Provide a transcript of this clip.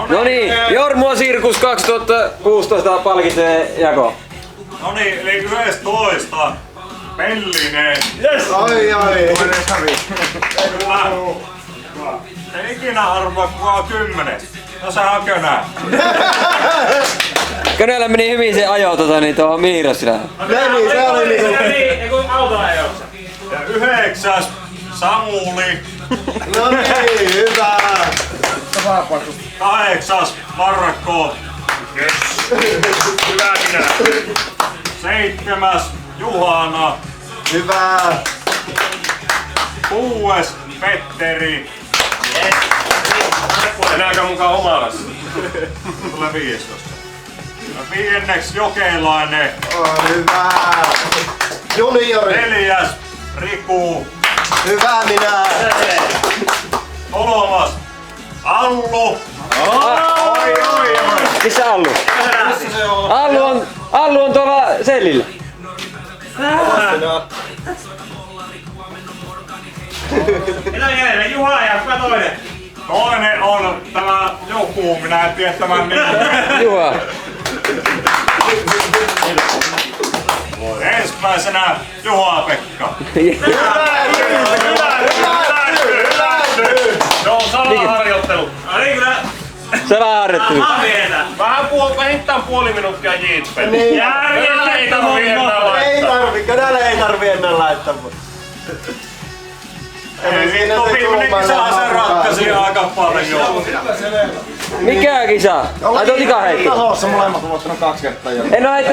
No niin, Jormua Sirkus 2016 palkitsee jako. No niin, eli 11. Pellinen. Yes! Ai. Kyllä. Ei ikinä arvoa kuvaa 10. No sä hakönää. Könellä meni hyvin se ajo tuohon Miirossilään. Meni, se oli niinku... Ei kun autoajossa. Ja 9. Samuli. No niin, hyvä! 8. Marrakko. Yes. Hyvä minä. 7. Juhana. Hyvä! 6. Petteri. Enääkö mukaan omalassa? Tulee 15. Ja 5. Jokelainen. Hyvä! Juniori! 4. Riku. Hyvä minä! 3. Allu. Missä Allu? Allu on tuolla sellillä. Mitä jäljellä? Juha ja kuka toinen? Toinen on tämä joku, minä en tiedä tämän nimen. Juha. Ensimmäisenä Juha-Pekka. Se on salaharjoittelu. Niin kyllä. Salaharjoittelu. Vähän vähintään puoli minuuttia jiippe. Niin. Järjestä ei tarvii enää Ei laittaa. tarvi, könällä ei tarvi ennen laittaa. Ei vittu, viimeinen kisa se ratkaisi aika paljon. Mikä kisa? Ai tuo tikaheitto. Tasossa molemmat on voittanut 2 kertaa jo. En oo